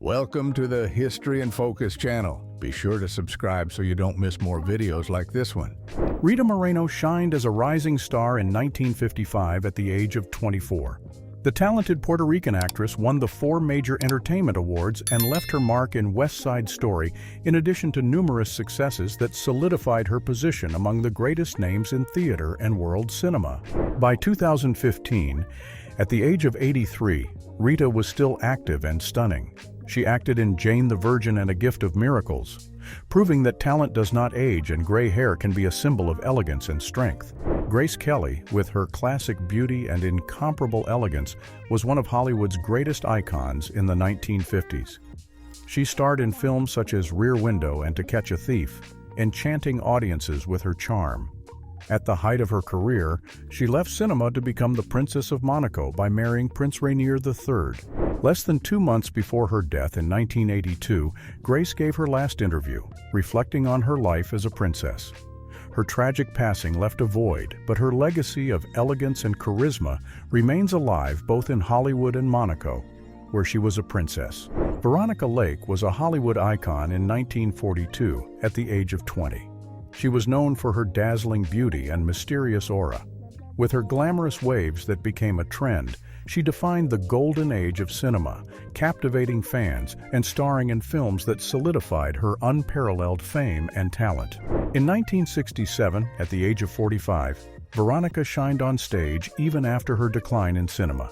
Welcome to the History in Focus channel. Be sure to subscribe so you don't miss more videos like this one. Rita Moreno shined as a rising star in 1955 at the age of 24. The talented Puerto Rican actress won the 4 major entertainment awards and left her mark in West Side Story, in addition to numerous successes that solidified her position among the greatest names in theater and world cinema. By 2015, at the age of 83, Rita was still active and stunning. She acted in Jane the Virgin and A Gift of Miracles, proving that talent does not age and gray hair can be a symbol of elegance and strength. Grace Kelly, with her classic beauty and incomparable elegance, was one of Hollywood's greatest icons in the 1950s. She starred in films such as Rear Window and To Catch a Thief, enchanting audiences with her charm. At the height of her career, she left cinema to become the Princess of Monaco by marrying Prince Rainier III. Less than 2 months before her death in 1982, Grace gave her last interview, reflecting on her life as a princess. Her tragic passing left a void, but her legacy of elegance and charisma remains alive both in Hollywood and Monaco, where she was a princess. Veronica Lake was a Hollywood icon in 1942 at the age of 20. She was known for her dazzling beauty and mysterious aura. With her glamorous waves that became a trend, she defined the golden age of cinema, captivating fans and starring in films that solidified her unparalleled fame and talent. In 1967, at the age of 45, Veronica shined on stage even after her decline in cinema.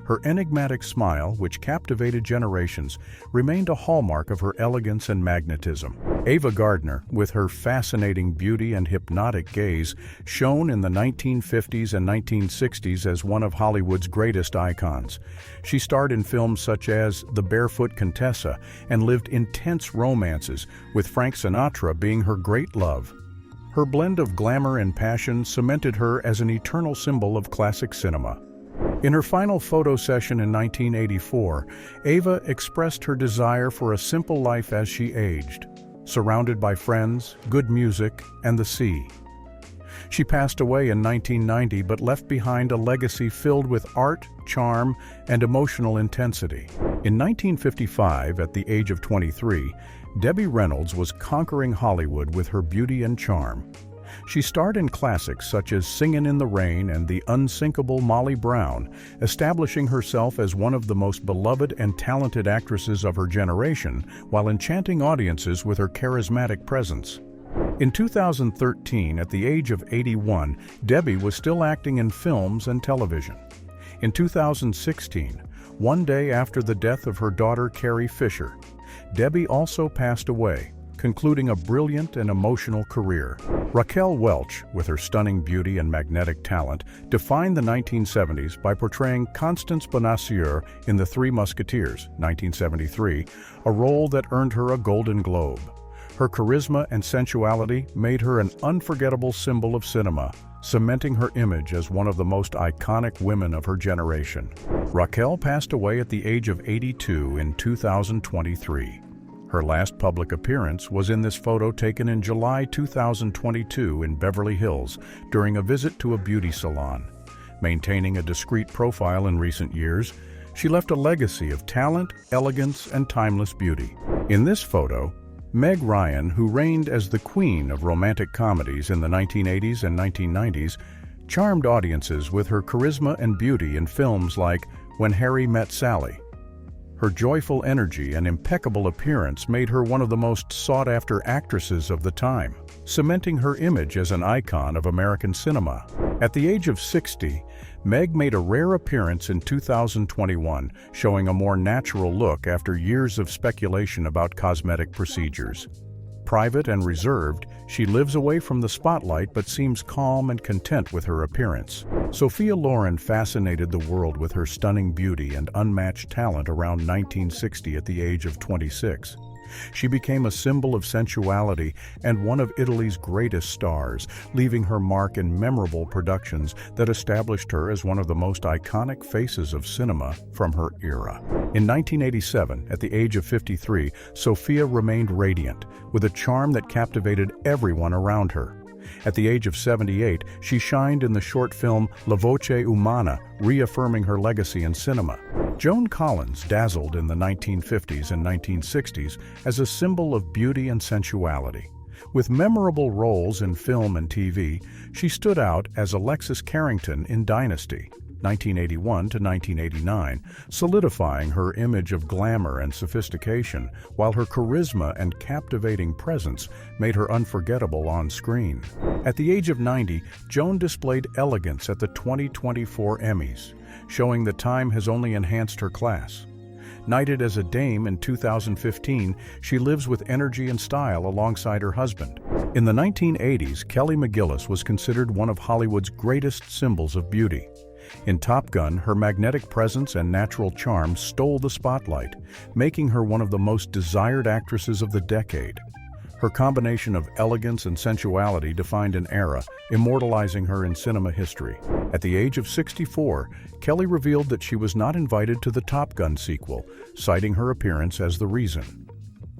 Her enigmatic smile, which captivated generations, remained a hallmark of her elegance and magnetism. Ava Gardner, with her fascinating beauty and hypnotic gaze, shone in the 1950s and 1960s as one of Hollywood's greatest icons. She starred in films such as The Barefoot Contessa and lived intense romances, with Frank Sinatra being her great love. Her blend of glamour and passion cemented her as an eternal symbol of classic cinema. In her final photo session in 1984, Ava expressed her desire for a simple life as she aged, surrounded by friends, good music, and the sea. She passed away in 1990 but left behind a legacy filled with art, charm, and emotional intensity. In 1955, at the age of 23, Debbie Reynolds was conquering Hollywood with her beauty and charm. She starred in classics such as Singin' in the Rain and the unsinkable Molly Brown, establishing herself as one of the most beloved and talented actresses of her generation while enchanting audiences with her charismatic presence. In 2013, at the age of 81, Debbie was still acting in films and television. In 2016, one day after the death of her daughter Carrie Fisher, Debbie also passed away, concluding a brilliant and emotional career. Raquel Welch, with her stunning beauty and magnetic talent, defined the 1970s by portraying Constance Bonacieux in The Three Musketeers, 1973, a role that earned her a Golden Globe. Her charisma and sensuality made her an unforgettable symbol of cinema, cementing her image as one of the most iconic women of her generation. Raquel passed away at the age of 82 in 2023. Her last public appearance was in this photo taken in July 2022 in Beverly Hills during a visit to a beauty salon. Maintaining a discreet profile in recent years, she left a legacy of talent, elegance, and timeless beauty. In this photo, Meg Ryan, who reigned as the queen of romantic comedies in the 1980s and 1990s, charmed audiences with her charisma and beauty in films like When Harry Met Sally. Her joyful energy and impeccable appearance made her one of the most sought-after actresses of the time, cementing her image as an icon of American cinema. At the age of 60, Meg made a rare appearance in 2021, showing a more natural look after years of speculation about cosmetic procedures. Private and reserved, she lives away from the spotlight but seems calm and content with her appearance. Sophia Loren fascinated the world with her stunning beauty and unmatched talent around 1960 at the age of 26. She became a symbol of sensuality and one of Italy's greatest stars, leaving her mark in memorable productions that established her as one of the most iconic faces of cinema from her era. In 1987, at the age of 53, Sophia remained radiant, with a charm that captivated everyone around her. At the age of 78, she shined in the short film La Voce Umana, reaffirming her legacy in cinema. Joan Collins dazzled in the 1950s and 1960s as a symbol of beauty and sensuality. With memorable roles in film and TV, she stood out as Alexis Carrington in Dynasty, 1981 to 1989, solidifying her image of glamour and sophistication, while her charisma and captivating presence made her unforgettable on screen. At the age of 90, Joan displayed elegance at the 2024 Emmys, showing that time has only enhanced her class. Knighted as a dame in 2015, she lives with energy and style alongside her husband. In the 1980s, Kelly McGillis was considered one of Hollywood's greatest symbols of beauty. In Top Gun, her magnetic presence and natural charm stole the spotlight, making her one of the most desired actresses of the decade. Her combination of elegance and sensuality defined an era, immortalizing her in cinema history. At the age of 64, Kelly revealed that she was not invited to the Top Gun sequel, citing her appearance as the reason.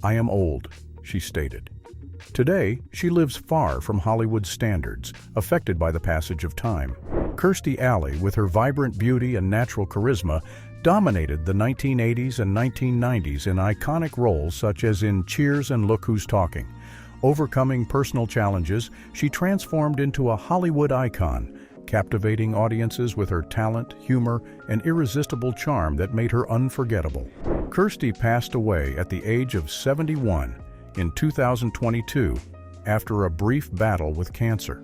"I am old," she stated. Today, she lives far from Hollywood's standards, affected by the passage of time. Kirstie Alley, with her vibrant beauty and natural charisma, dominated the 1980s and 1990s in iconic roles such as in Cheers and Look Who's Talking. Overcoming personal challenges, she transformed into a Hollywood icon, captivating audiences with her talent, humor, and irresistible charm that made her unforgettable. Kirstie passed away at the age of 71 in 2022 after a brief battle with cancer.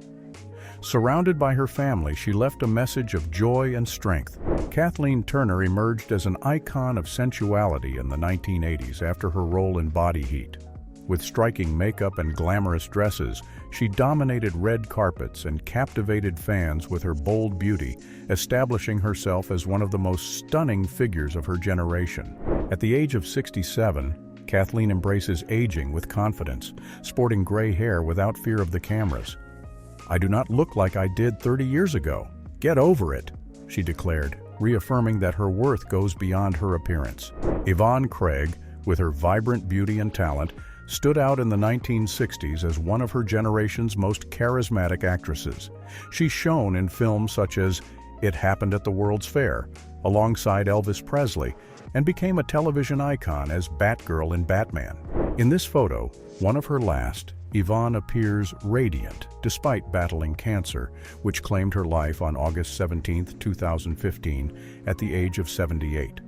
Surrounded by her family, she left a message of joy and strength. Kathleen Turner emerged as an icon of sensuality in the 1980s after her role in Body Heat. With striking makeup and glamorous dresses, she dominated red carpets and captivated fans with her bold beauty, establishing herself as one of the most stunning figures of her generation. At the age of 67, Kathleen embraces aging with confidence, sporting gray hair without fear of the cameras. "I do not look like I did 30 years ago. Get over it," she declared, reaffirming that her worth goes beyond her appearance. Yvonne Craig, with her vibrant beauty and talent, stood out in the 1960s as one of her generation's most charismatic actresses. She shone in films such as It Happened at the World's Fair, alongside Elvis Presley, and became a television icon as Batgirl in Batman. In this photo, one of her last, Yvonne appears radiant despite battling cancer, which claimed her life on August 17, 2015, at the age of 78.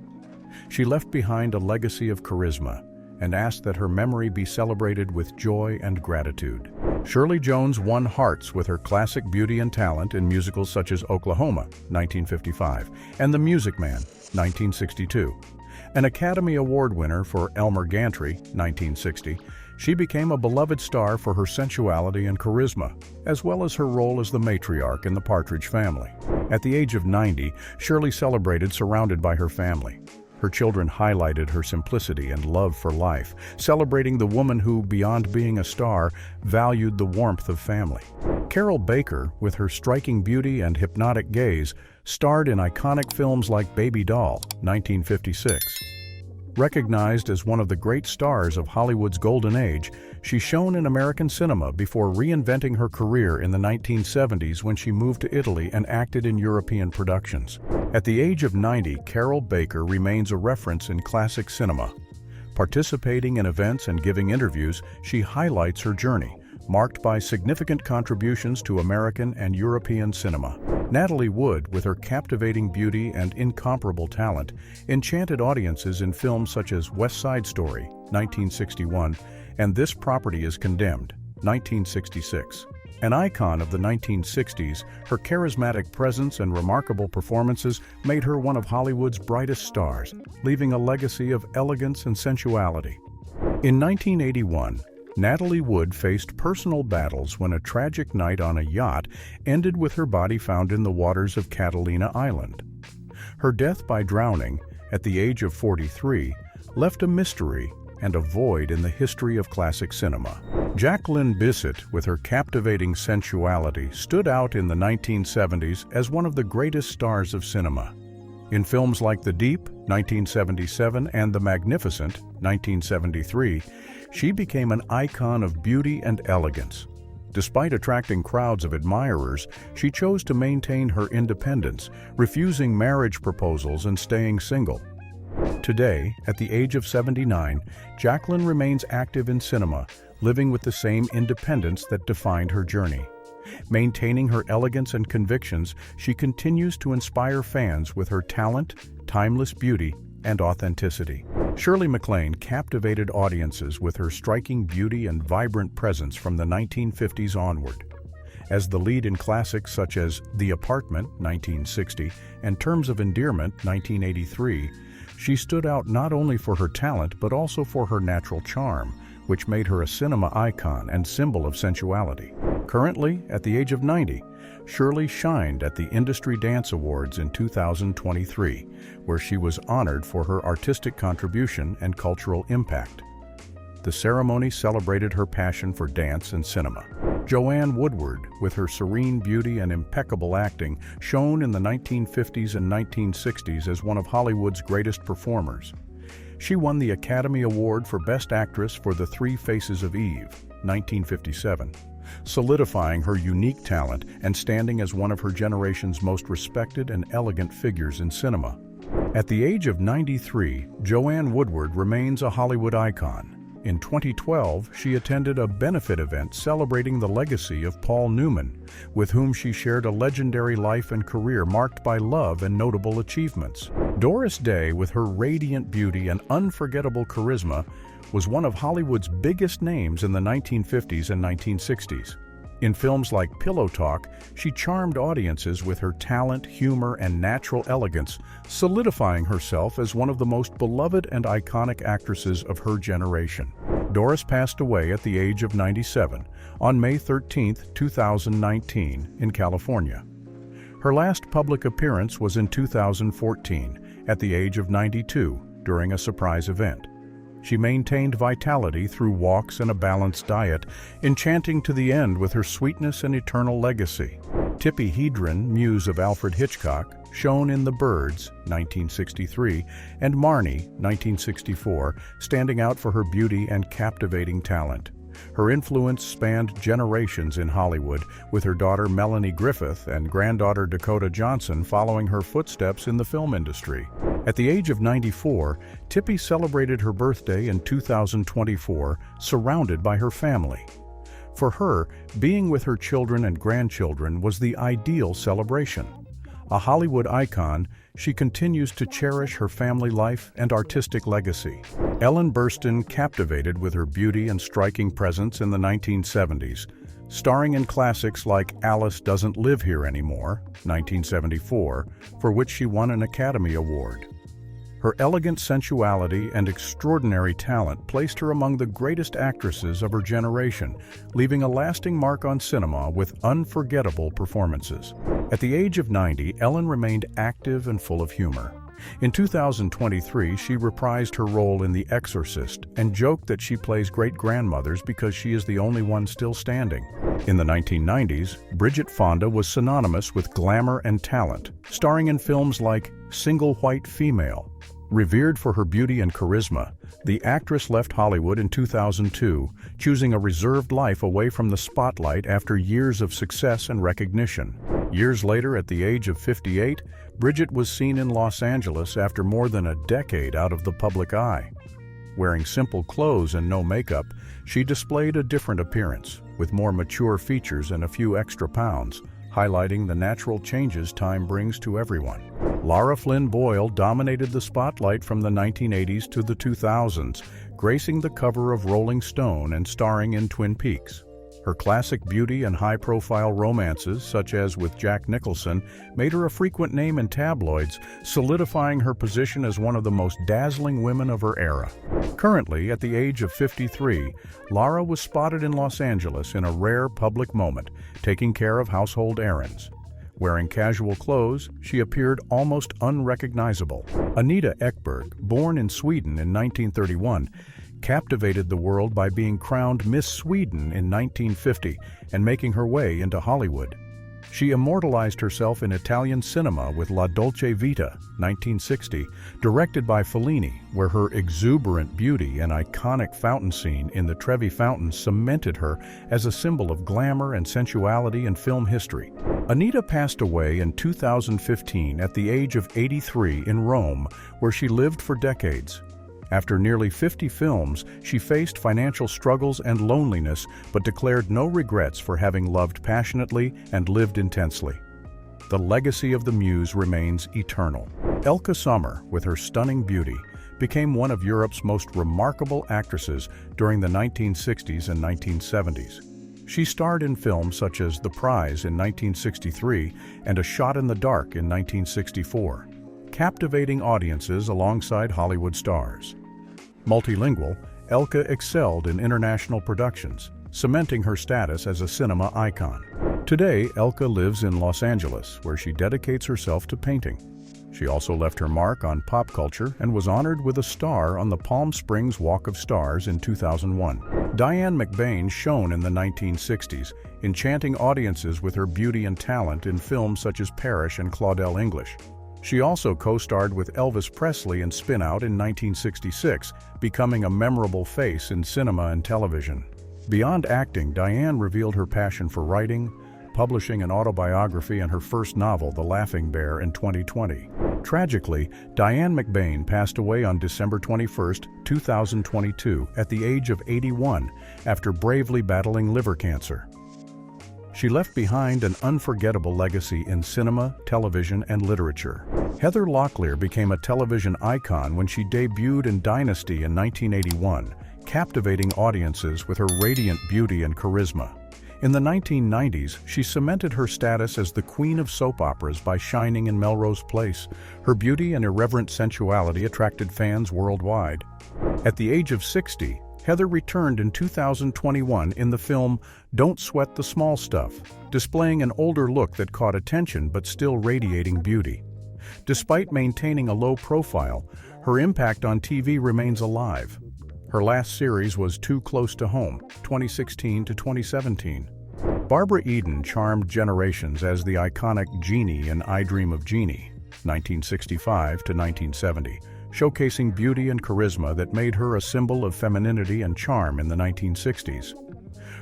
She left behind a legacy of charisma and asked that her memory be celebrated with joy and gratitude. Shirley Jones won hearts with her classic beauty and talent in musicals such as Oklahoma, 1955, and The Music Man, 1962. An Academy Award winner for Elmer Gantry, 1960, she became a beloved star for her sensuality and charisma, as well as her role as the matriarch in the Partridge Family. At the age of 90, Shirley celebrated surrounded by her family. Her children highlighted her simplicity and love for life, celebrating the woman who, beyond being a star, valued the warmth of family. Carol Baker, with her striking beauty and hypnotic gaze, starred in iconic films like Baby Doll, 1956. Recognized as one of the great stars of Hollywood's golden age, she shone in American cinema before reinventing her career in the 1970s when she moved to Italy and acted in European productions. At the age of 90, Carol Baker remains a reference in classic cinema. Participating in events and giving interviews, she highlights her journey, marked by significant contributions to American and European cinema. Natalie Wood, with her captivating beauty and incomparable talent, enchanted audiences in films such as West Side Story, 1961, and This Property is Condemned, 1966. An icon of the 1960s, her charismatic presence and remarkable performances made her one of Hollywood's brightest stars, leaving a legacy of elegance and sensuality. In 1981, Natalie Wood faced personal battles when a tragic night on a yacht ended with her body found in the waters of Catalina Island. Her death by drowning, at the age of 43, left a mystery and a void in the history of classic cinema. Jacqueline Bisset, with her captivating sensuality, stood out in the 1970s as one of the greatest stars of cinema. In films like The Deep, 1977, and The Magnificent, 1973, she became an icon of beauty and elegance. Despite attracting crowds of admirers, she chose to maintain her independence, refusing marriage proposals and staying single. Today, at the age of 79, Jacqueline remains active in cinema, living with the same independence that defined her journey. Maintaining her elegance and convictions, she continues to inspire fans with her talent, timeless beauty, and authenticity. Shirley MacLaine captivated audiences with her striking beauty and vibrant presence from the 1950s onward. As the lead in classics such as The Apartment, 1960, and Terms of Endearment, 1983, she stood out not only for her talent but also for her natural charm, which made her a cinema icon and symbol of sensuality. Currently, at the age of 90, Shirley shined at the Industry Dance Awards in 2023, where she was honored for her artistic contribution and cultural impact. The ceremony celebrated her passion for dance and cinema. Joanne Woodward, with her serene beauty and impeccable acting, shone in the 1950s and 1960s as one of Hollywood's greatest performers. She won the Academy Award for Best Actress for The Three Faces of Eve, 1957, solidifying her unique talent and standing as one of her generation's most respected and elegant figures in cinema. At the age of 93, Joanne Woodward remains a Hollywood icon. In 2012, she attended a benefit event celebrating the legacy of Paul Newman, with whom she shared a legendary life and career marked by love and notable achievements. Doris Day, with her radiant beauty and unforgettable charisma, was one of Hollywood's biggest names in the 1950s and 1960s. In films like Pillow Talk, she charmed audiences with her talent, humor, and natural elegance, solidifying herself as one of the most beloved and iconic actresses of her generation. Doris passed away at the age of 97 on May 13, 2019, in California. Her last public appearance was in 2014, at the age of 92, during a surprise event. She maintained vitality through walks and a balanced diet, enchanting to the end with her sweetness and eternal legacy. Tippi Hedren, muse of Alfred Hitchcock, shone in The Birds, 1963, and Marnie, 1964, standing out for her beauty and captivating talent. Her influence spanned generations in Hollywood, with her daughter Melanie Griffith and granddaughter Dakota Johnson following her footsteps in the film industry. At the age of 94, Tippi celebrated her birthday in 2024, surrounded by her family. For her, being with her children and grandchildren was the ideal celebration. A Hollywood icon, she continues to cherish her family life and artistic legacy. Ellen Burstyn captivated with her beauty and striking presence in the 1970s, starring in classics like Alice Doesn't Live Here Anymore, 1974, for which she won an Academy Award. Her elegant sensuality and extraordinary talent placed her among the greatest actresses of her generation, leaving a lasting mark on cinema with unforgettable performances. At the age of 90, Ellen remained active and full of humor. In 2023, she reprised her role in The Exorcist and joked that she plays great-grandmothers because she is the only one still standing. In the 1990s, Bridget Fonda was synonymous with glamour and talent, starring in films like Single White Female. Revered for her beauty and charisma, the actress left Hollywood in 2002, choosing a reserved life away from the spotlight after years of success and recognition. Years later, at the age of 58, Bridget was seen in Los Angeles after more than a decade out of the public eye. Wearing simple clothes and no makeup, she displayed a different appearance, with more mature features and a few extra pounds, highlighting the natural changes time brings to everyone. Lara Flynn Boyle dominated the spotlight from the 1980s to the 2000s, gracing the cover of Rolling Stone and starring in Twin Peaks. Her classic beauty and high-profile romances, such as with Jack Nicholson, made her a frequent name in tabloids, solidifying her position as one of the most dazzling women of her era. Currently, at the age of 53, Lara was spotted in Los Angeles in a rare public moment, taking care of household errands. Wearing casual clothes, she appeared almost unrecognizable. Anita Ekberg, born in Sweden in 1931, captivated the world by being crowned Miss Sweden in 1950 and making her way into Hollywood. She immortalized herself in Italian cinema with La Dolce Vita, 1960, directed by Fellini, where her exuberant beauty and iconic fountain scene in the Trevi Fountain cemented her as a symbol of glamour and sensuality in film history. Anita passed away in 2015 at the age of 83 in Rome, where she lived for decades. After nearly 50 films, she faced financial struggles and loneliness, but declared no regrets for having loved passionately and lived intensely. The legacy of the muse remains eternal. Elke Sommer, with her stunning beauty, became one of Europe's most remarkable actresses during the 1960s and 1970s. She starred in films such as The Prize in 1963 and A Shot in the Dark in 1964, captivating audiences alongside Hollywood stars. Multilingual, Elke excelled in international productions, cementing her status as a cinema icon. Today, Elke lives in Los Angeles, where she dedicates herself to painting. She also left her mark on pop culture and was honored with a star on the Palm Springs Walk of Stars in 2001. Diane McBain shone in the 1960s, enchanting audiences with her beauty and talent in films such as Parrish and Claudel English. She also co-starred with Elvis Presley in Spin Out in 1966, becoming a memorable face in cinema and television. Beyond acting, Diane revealed her passion for writing, publishing an autobiography and her first novel, The Laughing Bear, in 2020. Tragically, Diane McBain passed away on December 21, 2022, at the age of 81, after bravely battling liver cancer. She left behind an unforgettable legacy in cinema, television, and literature. Heather Locklear became a television icon when she debuted in Dynasty in 1981, captivating audiences with her radiant beauty and charisma. In the 1990s, she cemented her status as the queen of soap operas by shining in Melrose Place. Her beauty and irreverent sensuality attracted fans worldwide. At the age of 60, Heather returned in 2021 in the film Don't Sweat the Small Stuff, displaying an older look that caught attention but still radiating beauty. Despite maintaining a low profile, her impact on TV remains alive. Her last series was Too Close to Home, 2016 to 2017. Barbara Eden charmed generations as the iconic Jeannie in I Dream of Jeannie, 1965 to 1970. Showcasing beauty and charisma that made her a symbol of femininity and charm in the 1960s.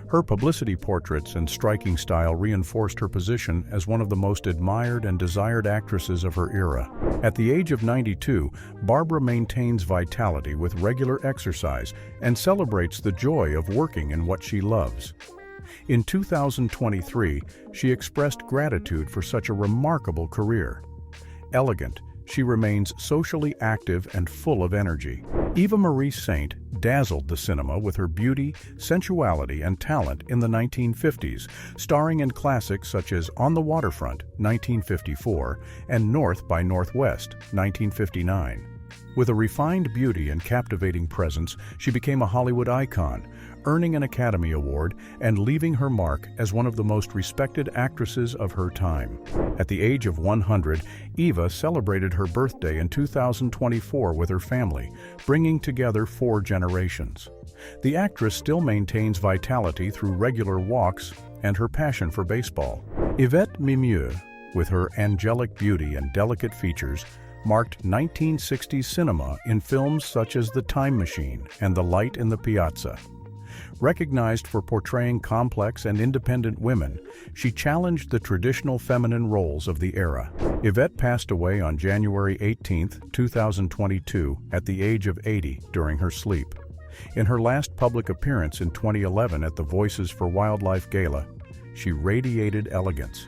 Her publicity portraits and striking style reinforced her position as one of the most admired and desired actresses of her era. At the age of 92, Barbara maintains vitality with regular exercise and celebrates the joy of working in what she loves. In 2023, she expressed gratitude for such a remarkable career. Elegant, she remains socially active and full of energy. Eva Marie Saint dazzled the cinema with her beauty, sensuality, and talent in the 1950s, starring in classics such as On the Waterfront, 1954, and North by Northwest, 1959. With a refined beauty and captivating presence, she became a Hollywood icon, earning an Academy Award and leaving her mark as one of the most respected actresses of her time. At the age of 100, Eva celebrated her birthday in 2024 with her family, bringing together 4 generations. The actress still maintains vitality through regular walks and her passion for baseball. Yvette Mimieux, with her angelic beauty and delicate features, marked 1960s cinema in films such as The Time Machine and The Light in the Piazza. Recognized for portraying complex and independent women, she challenged the traditional feminine roles of the era. Yvette passed away on January 18, 2022, at the age of 80 during her sleep. In her last public appearance in 2011 at the Voices for Wildlife Gala, she radiated elegance.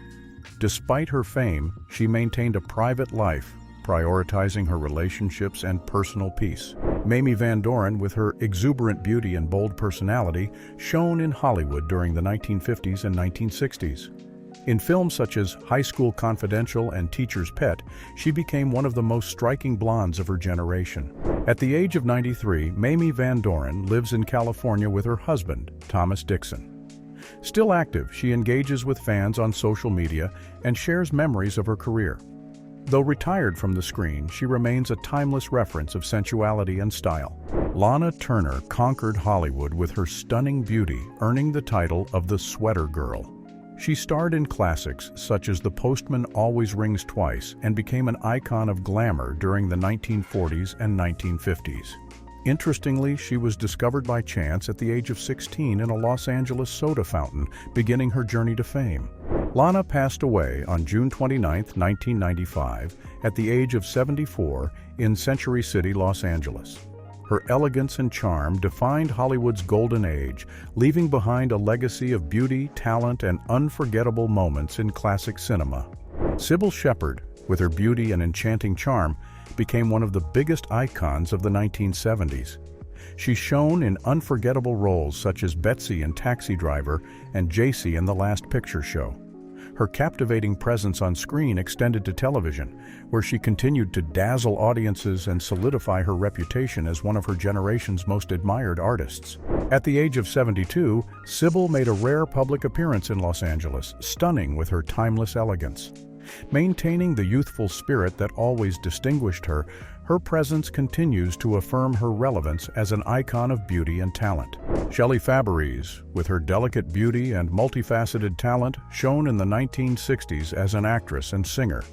Despite her fame, she maintained a private life, prioritizing her relationships and personal peace. Mamie Van Doren, with her exuberant beauty and bold personality, shone in Hollywood during the 1950s and 1960s. In films such as High School Confidential and Teacher's Pet, she became one of the most striking blondes of her generation. At the age of 93, Mamie Van Doren lives in California with her husband, Thomas Dixon. Still active, she engages with fans on social media and shares memories of her career. Though retired from the screen, she remains a timeless reference of sensuality and style. Lana Turner conquered Hollywood with her stunning beauty, earning the title of the Sweater Girl. She starred in classics such as The Postman Always Rings Twice and became an icon of glamour during the 1940s and 1950s. Interestingly, she was discovered by chance at the age of 16 in a Los Angeles soda fountain, beginning her journey to fame. Lana passed away on June 29, 1995, at the age of 74 in Century City, Los Angeles. Her elegance and charm defined Hollywood's golden age, leaving behind a legacy of beauty, talent, and unforgettable moments in classic cinema. Sybil Shepherd, with her beauty and enchanting charm, became one of the biggest icons of the 1970s. She shone in unforgettable roles such as Betsy in Taxi Driver and Jaycee in The Last Picture Show. Her captivating presence on screen extended to television, where she continued to dazzle audiences and solidify her reputation as one of her generation's most admired artists. At the age of 72, Sybil made a rare public appearance in Los Angeles, stunning with her timeless elegance. Maintaining the youthful spirit that always distinguished her, her presence continues to affirm her relevance as an icon of beauty and talent. Shelley Fabares, with her delicate beauty and multifaceted talent, shone in the 1960s as an actress and singer.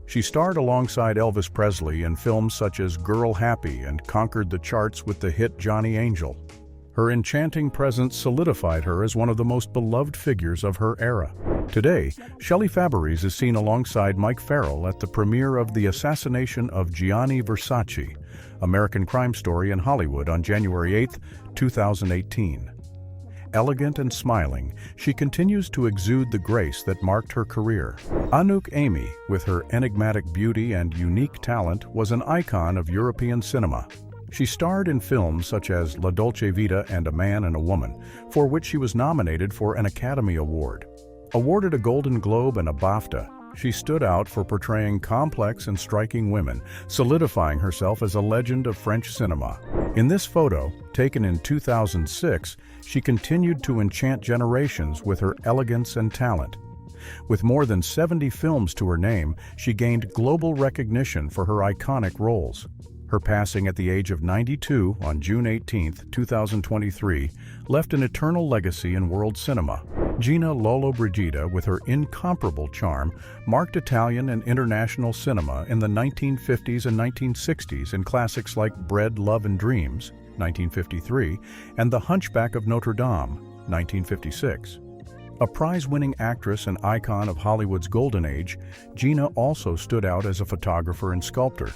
She starred alongside Elvis Presley in films such as Girl Happy and conquered the charts with the hit Johnny Angel. Her enchanting presence solidified her as one of the most beloved figures of her era. Today, Shelley Fabares is seen alongside Mike Farrell at the premiere of The Assassination of Gianni Versace, American Crime Story in Hollywood on January 8, 2018. Elegant and smiling, she continues to exude the grace that marked her career. Anouk Aimée, with her enigmatic beauty and unique talent, was an icon of European cinema. She starred in films such as La Dolce Vita and A Man and a Woman, for which she was nominated for an Academy Award. Awarded a Golden Globe and a BAFTA, she stood out for portraying complex and striking women, solidifying herself as a legend of French cinema. In this photo, taken in 2006, she continued to enchant generations with her elegance and talent. With more than 70 films to her name, she gained global recognition for her iconic roles. Her passing at the age of 92 on June 18, 2023, left an eternal legacy in world cinema. Gina Lollobrigida, with her incomparable charm, marked Italian and international cinema in the 1950s and 1960s in classics like Bread, Love and Dreams, 1953, and The Hunchback of Notre Dame, 1956. A prize-winning actress and icon of Hollywood's golden age, Gina also stood out as a photographer and sculptor.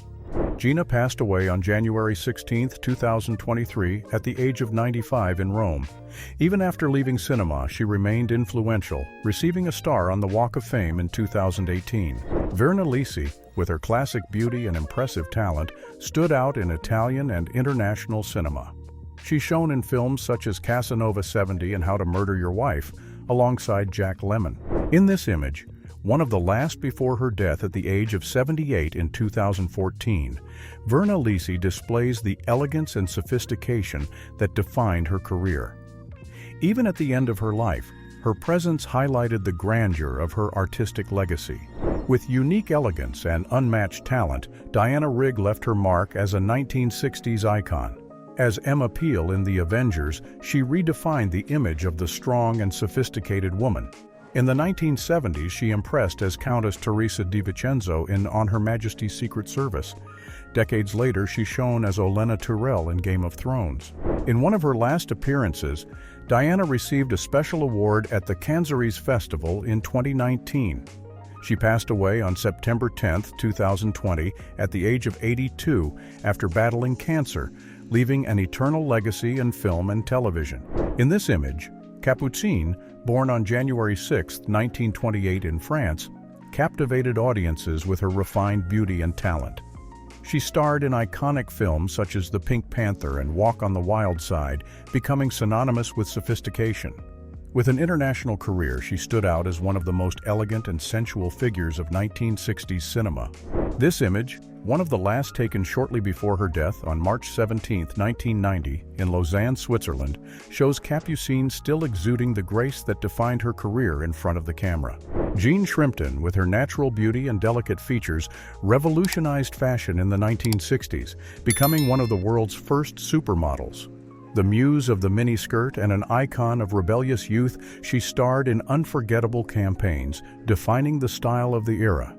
Gina passed away on January 16, 2023, at the age of 95 in Rome. Even after leaving cinema, she remained influential, receiving a star on the Walk of Fame in 2018. Virna Lisi, with her classic beauty and impressive talent, stood out in Italian and international cinema. She shone in films such as Casanova 70 and How to Murder Your Wife, alongside Jack Lemmon. In this image, one of the last before her death at the age of 78 in 2014, Virna Lisi displays the elegance and sophistication that defined her career. Even at the end of her life, her presence highlighted the grandeur of her artistic legacy. With unique elegance and unmatched talent, Diana Rigg left her mark as a 1960s icon. As Emma Peel in The Avengers, she redefined the image of the strong and sophisticated woman. In the 1970s, she impressed as Countess Teresa di Vincenzo in On Her Majesty's Secret Service. Decades later, she shone as Olenna Tyrell in Game of Thrones. In one of her last appearances, Diana received a special award at the Cannes Festival in 2019. She passed away on September 10, 2020, at the age of 82 after battling cancer, leaving an eternal legacy in film and television. In this image, Capucine, born on January 6, 1928 in France, captivated audiences with her refined beauty and talent. She starred in iconic films such as The Pink Panther and Walk on the Wild Side, becoming synonymous with sophistication. With an international career, she stood out as one of the most elegant and sensual figures of 1960s cinema. This image, one of the last taken shortly before her death on March 17, 1990, in Lausanne, Switzerland, shows Capucine still exuding the grace that defined her career in front of the camera. Jean Shrimpton, with her natural beauty and delicate features, revolutionized fashion in the 1960s, becoming one of the world's first supermodels. The muse of the miniskirt and an icon of rebellious youth, she starred in unforgettable campaigns, defining the style of the era.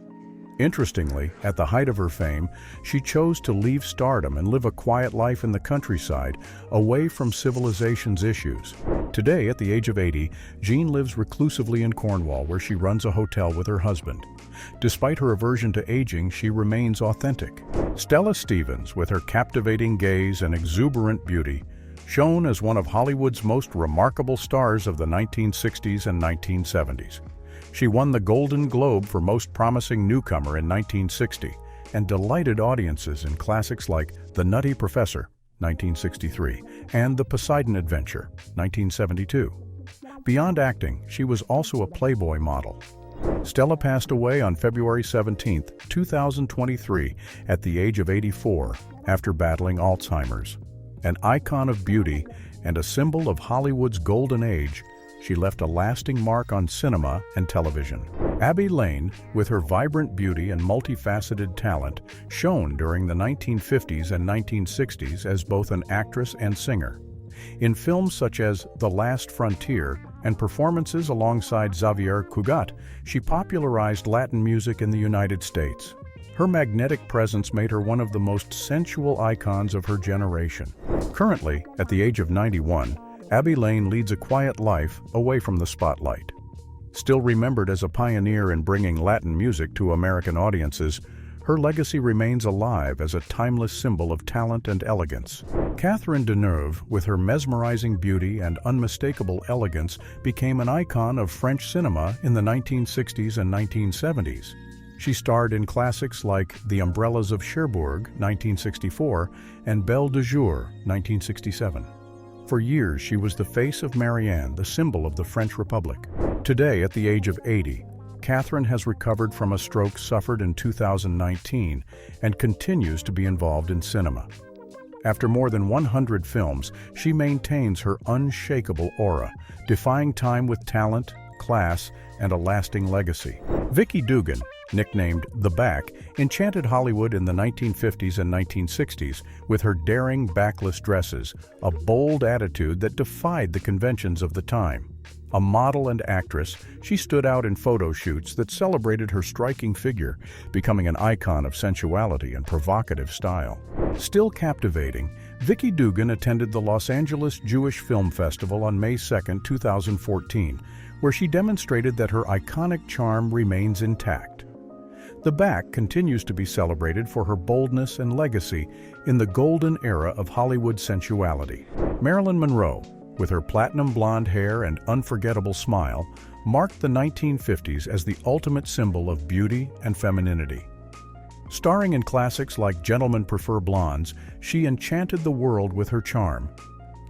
Interestingly, at the height of her fame, she chose to leave stardom and live a quiet life in the countryside, away from civilization's issues. Today, at the age of 80, Jean lives reclusively in Cornwall, where she runs a hotel with her husband. Despite her aversion to aging, she remains authentic. Stella Stevens, with her captivating gaze and exuberant beauty, shown as one of Hollywood's most remarkable stars of the 1960s and 1970s. She won the Golden Globe for Most Promising Newcomer in 1960 and delighted audiences in classics like The Nutty Professor, 1963, and The Poseidon Adventure, 1972. Beyond acting, she was also a Playboy model. Stella passed away on February 17, 2023, at the age of 84, after battling Alzheimer's. An icon of beauty and a symbol of Hollywood's golden age, she left a lasting mark on cinema and television. Abby Lane, with her vibrant beauty and multifaceted talent, shone during the 1950s and 1960s as both an actress and singer. In films such as The Last Frontier and performances alongside Xavier Cugat, she popularized Latin music in the United States. Her magnetic presence made her one of the most sensual icons of her generation. Currently, at the age of 91, Abby Lane leads a quiet life away from the spotlight. Still remembered as a pioneer in bringing Latin music to American audiences, her legacy remains alive as a timeless symbol of talent and elegance. Catherine Deneuve, with her mesmerizing beauty and unmistakable elegance, became an icon of French cinema in the 1960s and 1970s. She starred in classics like The Umbrellas of Cherbourg, 1964, and Belle de Jour, 1967. For years, she was the face of Marianne, the symbol of the French Republic. Today, at the age of 80, Catherine has recovered from a stroke suffered in 2019 and continues to be involved in cinema. After more than 100 films, she maintains her unshakable aura, defying time with talent, class, and a lasting legacy. Vicki Dugan, nicknamed The Back, enchanted Hollywood in the 1950s and 1960s with her daring backless dresses, a bold attitude that defied the conventions of the time. A model and actress, she stood out in photo shoots that celebrated her striking figure, becoming an icon of sensuality and provocative style. Still captivating, Vicki Dugan attended the Los Angeles Jewish Film Festival on May 2, 2014, where she demonstrated that her iconic charm remains intact. The Back continues to be celebrated for her boldness and legacy in the golden era of Hollywood sensuality. Marilyn Monroe, with her platinum blonde hair and unforgettable smile, marked the 1950s as the ultimate symbol of beauty and femininity. Starring in classics like Gentlemen Prefer Blondes, she enchanted the world with her charm.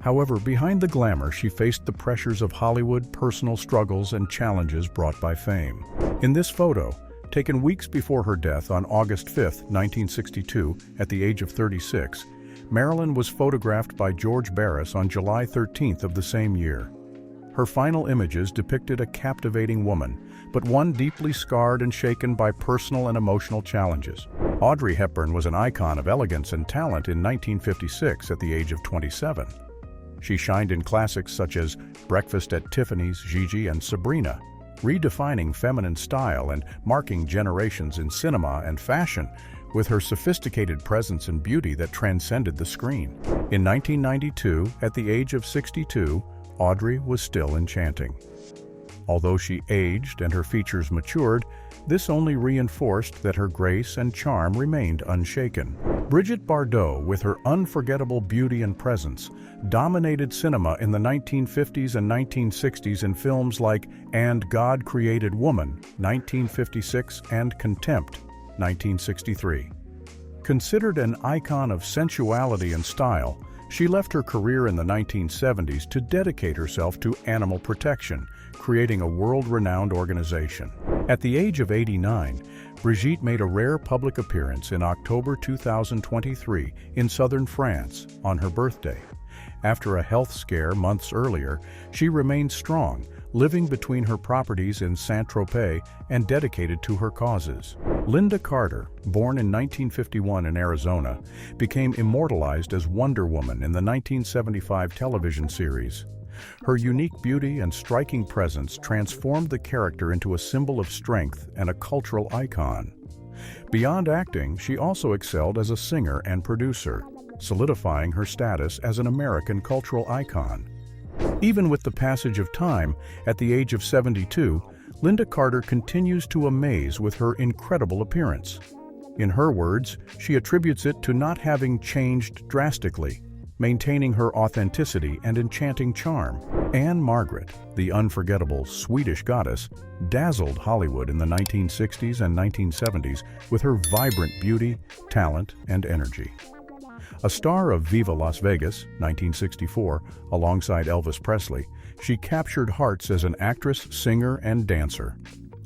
However, behind the glamour, she faced the pressures of Hollywood, personal struggles, and challenges brought by fame. In this photo, taken weeks before her death on August 5, 1962, at the age of 36, Marilyn was photographed by George Barris on July 13th of the same year. Her final images depicted a captivating woman, but one deeply scarred and shaken by personal and emotional challenges. Audrey Hepburn was an icon of elegance and talent in 1956 at the age of 27. She shined in classics such as Breakfast at Tiffany's, Gigi, and Sabrina, redefining feminine style and marking generations in cinema and fashion with her sophisticated presence and beauty that transcended the screen. In 1992, at the age of 62, Audrey was still enchanting. Although she aged and her features matured, this only reinforced that her grace and charm remained unshaken. Brigitte Bardot, with her unforgettable beauty and presence, dominated cinema in the 1950s and 1960s in films like And God Created Woman, 1956, and Contempt, 1963. Considered an icon of sensuality and style, she left her career in the 1970s to dedicate herself to animal protection, creating a world-renowned organization. At the age of 89, Brigitte made a rare public appearance in October 2023 in southern France on her birthday. After a health scare months earlier, she remained strong, living between her properties in Saint-Tropez and dedicated to her causes. Linda Carter, born in 1951 in Arizona, became immortalized as Wonder Woman in the 1975 television series. Her unique beauty and striking presence transformed the character into a symbol of strength and a cultural icon. Beyond acting, she also excelled as a singer and producer, solidifying her status as an American cultural icon. Even with the passage of time, at the age of 72, Linda Carter continues to amaze with her incredible appearance. In her words, she attributes it to not having changed drastically, maintaining her authenticity and enchanting charm. Anne Margaret, the unforgettable Swedish goddess, dazzled Hollywood in the 1960s and 1970s with her vibrant beauty, talent, and energy. A star of Viva Las Vegas, 1964, alongside Elvis Presley, she captured hearts as an actress, singer, and dancer.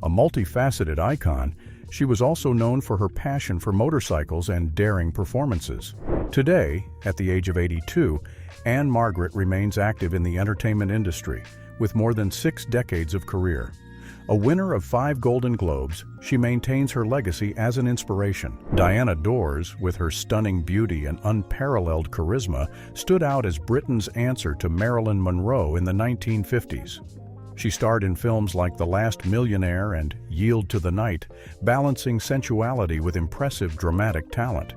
A multifaceted icon, she was also known for her passion for motorcycles and daring performances. Today, at the age of 82, Anne Margaret remains active in the entertainment industry, with more than 6 decades of career. A winner of 5 Golden Globes, she maintains her legacy as an inspiration. Diana Dors, with her stunning beauty and unparalleled charisma, stood out as Britain's answer to Marilyn Monroe in the 1950s. She starred in films like The Last Millionaire and Yield to the Night, balancing sensuality with impressive dramatic talent.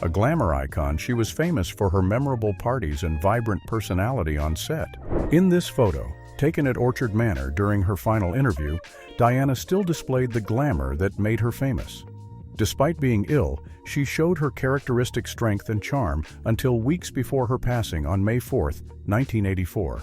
A glamour icon, she was famous for her memorable parties and vibrant personality on set. In this photo, taken at Orchard Manor during her final interview, Diana still displayed the glamour that made her famous. Despite being ill, she showed her characteristic strength and charm until weeks before her passing on May 4, 1984.